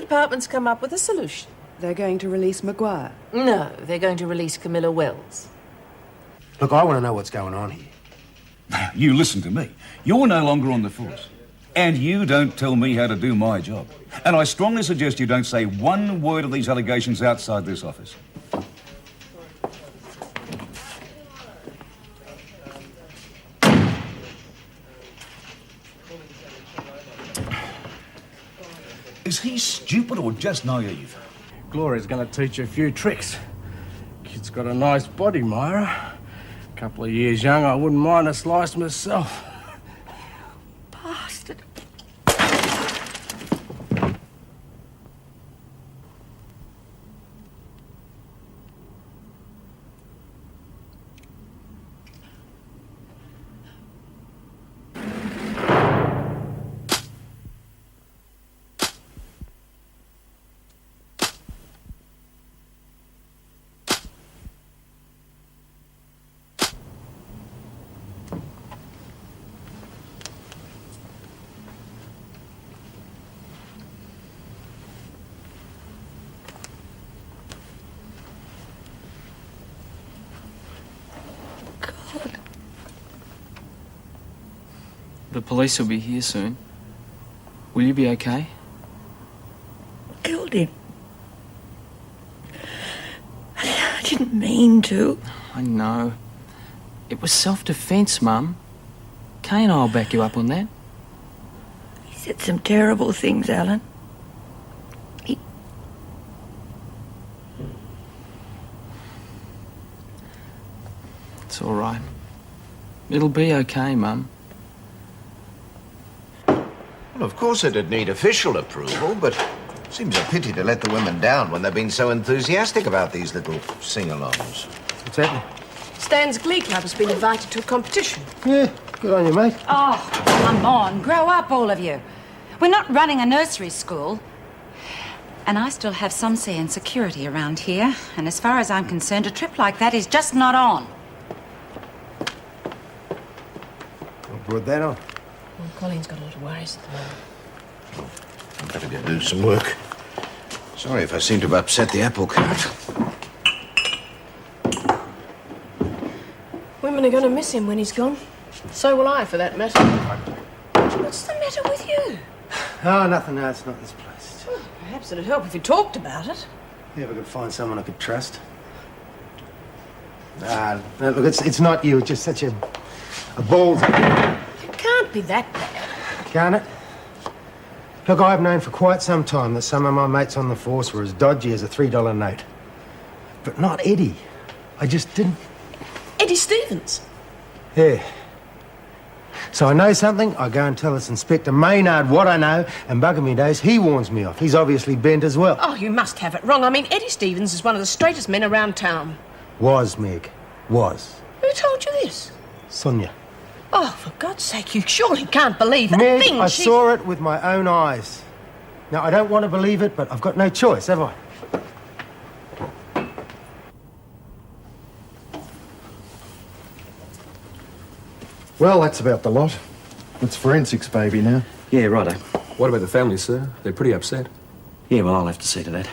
department's come up with a solution. They're going to release Maguire. No, they're going to release Camilla Wells. Look, I want to know what's going on here. You listen to me. You're no longer on the force. And you don't tell me how to do my job. And I strongly suggest you don't say one word of these allegations outside this office. Is he stupid or just naive? Gloria's going to teach you a few tricks. Kid's got a nice body, Myra. A couple of years young, I wouldn't mind a slice myself. Bastard. The police will be here soon. Will you be okay? Killed him. I didn't mean to. I know. It was self-defense, Mum. Kay and I'll back you up on that. He said some terrible things, Alan. It's all right. It'll be okay, Mum. Well, of course it'd need official approval, but it seems a pity to let the women down when they've been so enthusiastic about these little sing-alongs. What's happening? Stan's Glee Club has been invited to a competition. Yeah, good on you, mate. Oh, come on. Grow up, all of you. We're not running a nursery school. And I still have some say in security around here. And as far as I'm concerned, a trip like that is just not on. What brought that on? Well, Colleen's got a lot of worries at the moment. I'd better go do some work. Sorry if I seem to have upset the apple cart. Women are going to miss him when he's gone. So will I, for that matter. What's the matter with you? Oh, nothing. No, it's not this place. Well, perhaps it'd help if you talked about it. Yeah, if I could find someone I could trust. No, look, it's not you. It's just such a balls. It can't be that bad. Can't it? Look, I've known for quite some time that some of my mates on the force were as dodgy as a $3 note. But not Eddie. I just didn't... Eddie Stevens. Yeah. So I know something, I go and tell this Inspector Maynard what I know, and bugger me days, he warns me off. He's obviously bent as well. Oh, you must have it wrong. I mean, Eddie Stevens is one of the straightest men around town. Was, Meg. Was. Who told you this? Sonia. Oh, for God's sake, you surely can't believe that Meg, thing I saw it with my own eyes. Now, I don't want to believe it, but I've got no choice, have I? Well, that's about the lot. It's forensics, baby, now. Yeah, righto. What about the family, sir? They're pretty upset. Yeah, well, I'll have to see to that.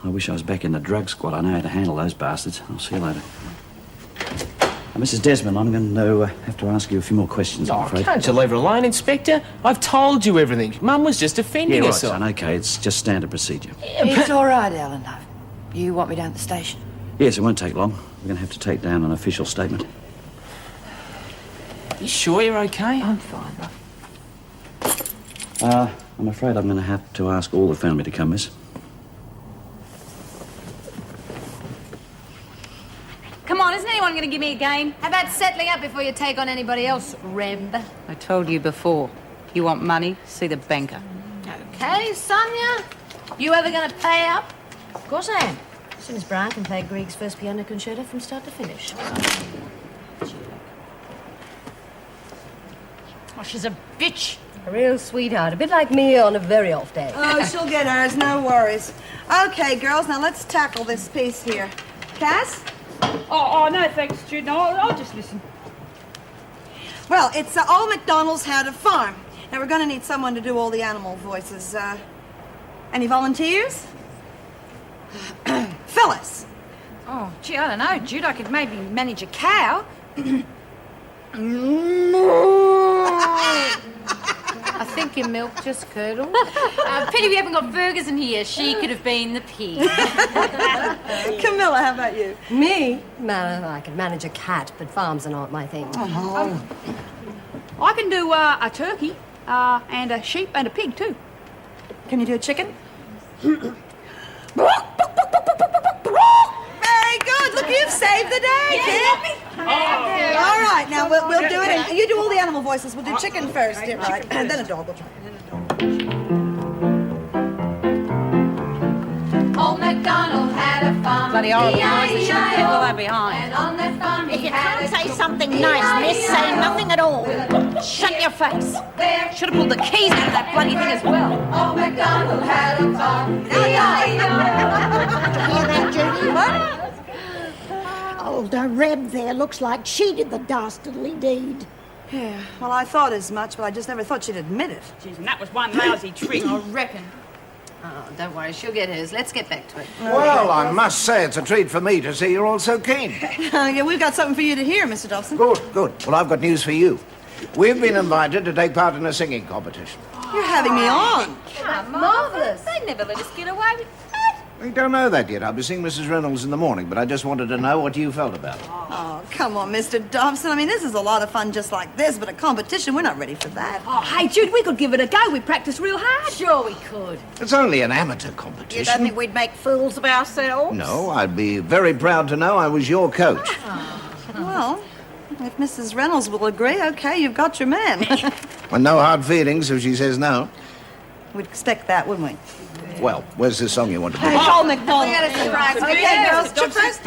I wish I was back in the drug squad. I know how to handle those bastards. I'll see you later. Mrs. Desmond, I'm going to have to ask you a few more questions, I'm afraid. Can't you leave her alone, Inspector? I've told you everything. Mum was just defending Yeah, right, herself. son, OK, it's just standard procedure. It's all right, Alan. You want me down at the station? Yes, it won't take long. We're going to have to take down an official statement. You sure you're okay? I'm fine, love. I'm afraid I'm going to have to ask all the family to come, miss. Come on, isn't anyone going to give me a game? How about settling up before you take on anybody else, Reb? I told you before. You want money? See the banker. Okay, Sonia. You ever going to pay up? Of course I am. As soon as Brian can play Grieg's first piano concerto from start to finish. Oh, she's a bitch. A real sweetheart. A bit like me on a very off day. Oh, she'll get ours, no worries. Okay, girls, now let's tackle this piece here. Cass? Oh, no, thanks, Jude. No, I'll just listen. Well, it's Old MacDonald's had a farm. Now, we're going to need someone to do all the animal voices. Any volunteers? Phyllis. Oh, gee, I don't know, Jude. I could maybe manage a cow. I think your milk just curdled. Pity we haven't got Ferguson here. She could have been the pig. Camilla, how about you? Me? Man, I can manage a cat, but farms are not my thing. I can do a turkey, and a sheep and a pig, too. Can you do a chicken? Very good. Look, you've saved the day, kid. All right, now we'll do it. And you do all the animal voices. We'll do chicken first, right? And then a dog. We'll try. Old MacDonald had a farm. Bloody horrible noise. They should have kept all that behind. And on that farm If you can't say something nice, miss, say nothing at all. Shut your face. Should have pulled the keys out of that bloody thing as well. Old MacDonald had a farm. Did you hear that, Judy? What? Old Reb there looks like she did the dastardly deed. Yeah, well, I thought as much, but I just never thought she'd admit it. Jeez, and that was one lousy trick. I reckon. Oh, don't worry, she'll get hers. Let's get back to it. Well, I must say it's a treat for me to see you're all so keen. Yeah, we've got something for you to hear, Mr. Dobson. Good, good. Well, I've got news for you. We've been invited to take part in a singing competition. You're having me on. Marvellous. They never let us get away with that. We don't know that yet. I'll be seeing Mrs. Reynolds in the morning, but I just wanted to know what you felt about it. Oh, come on, Mr. Dobson. I mean, this is a lot of fun just like this, but a competition, we're not ready for that. Oh, hey, Jude, we could give it a go. We practiced real hard. Sure we could. It's only an amateur You competition. don't think we'd make fools of ourselves? No, I'd be very proud to know I was your coach. Well, if Mrs. Reynolds will agree, okay, you've got your man. And no hard feelings if she says no. We'd expect that, wouldn't we? Well, where's the song you want to do? Hey, Old MacDonald. We got a surprise for Okay, you, girls, Mr. chip Dobson. first.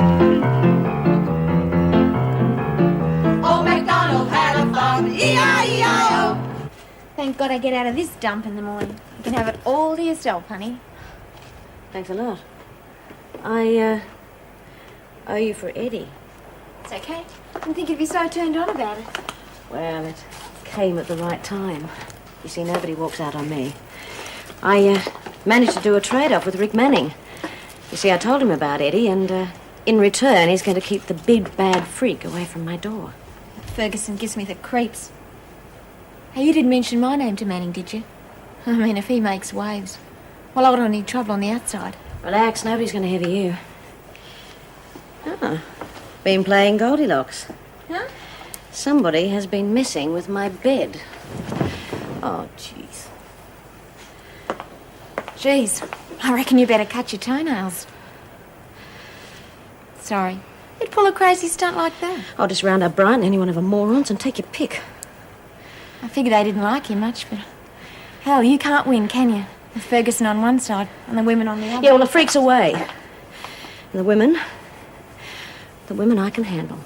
Old MacDonald had a farm. E-I-E-I-O. Thank God I get out of this dump in the morning. You can have it all to yourself, honey. Thanks a lot. I, owe you for Eddie. It's okay. I didn't think you'd be so turned on about it. Well, it came at the right time. You see, nobody walks out on me. I managed to do a trade-off with Rick Manning. You see, I told him about Eddie, and in return, he's going to keep the big, bad freak away from my door. Ferguson gives me the creeps. Hey, you didn't mention my name to Manning, did you? I mean, if he makes waves, well, I wouldn't need trouble on the outside. Relax, nobody's going to hear you. Ah, been playing Goldilocks. Huh? Somebody has been messing with my bed. Oh, jeez. Jeez, I reckon you better cut your toenails. Sorry. You'd pull a crazy stunt like that. I'll just round up Brian and any one of the morons and take your pick. I figured they didn't like you much, but... Hell, you can't win, can you? With Ferguson on one side and the women on the other. Yeah, well, the freak's away. And the women I can handle.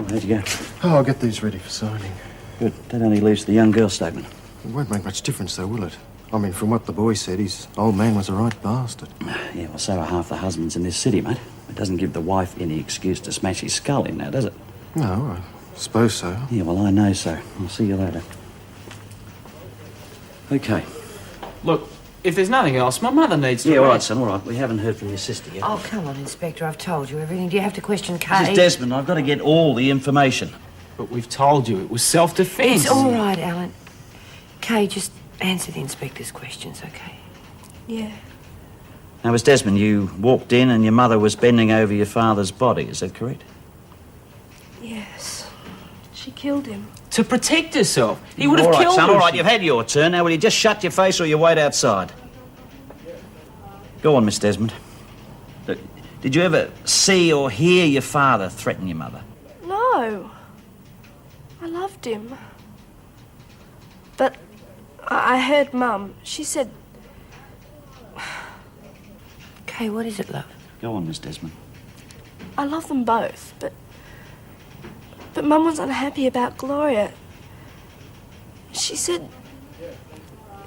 Where'd you go? Oh, I'll get these ready for signing. Good. That only leaves the young girl statement. It won't make much difference, though, will it? I mean, from what the boy said, his old man was a right bastard. Yeah, well, so are half the husbands in this city, mate. It doesn't give the wife any excuse to smash his skull in now, does it? No, I suppose so. Yeah, well, I know so. I'll see you later. Okay. Look, if there's nothing else, my mother needs to... Yeah, all right, rest. son, all right. We haven't heard from your sister yet. Oh, come on, Inspector. I've told you everything. Do you have to question Kay? Mrs. Desmond, I've got to get all the information. But we've told you it was self-defense. It's all right, Alan. Kay, just answer the inspector's questions, okay? Yeah. Now, Miss Desmond, you walked in and your mother was bending over your father's body. Is that correct? Yes. She killed him. To protect herself. He would have All right, killed son, her. all right, you've had your turn. Now, will you just shut your face or you wait outside? Go on, Miss Desmond. Look, did you ever see or hear your father threaten your mother? No. I loved him. But I heard Mum. She said... Kay, what is it, love? Go on, Miss Desmond. I love them both, but Mum was unhappy about Gloria. She said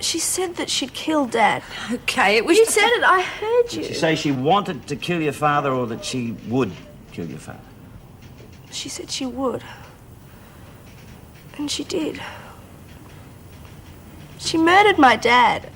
that she'd kill Dad. Okay, it was... You said it, I heard you. Did she say she wanted to kill your father or that she would kill your father? She said she would. And she did. She murdered my dad.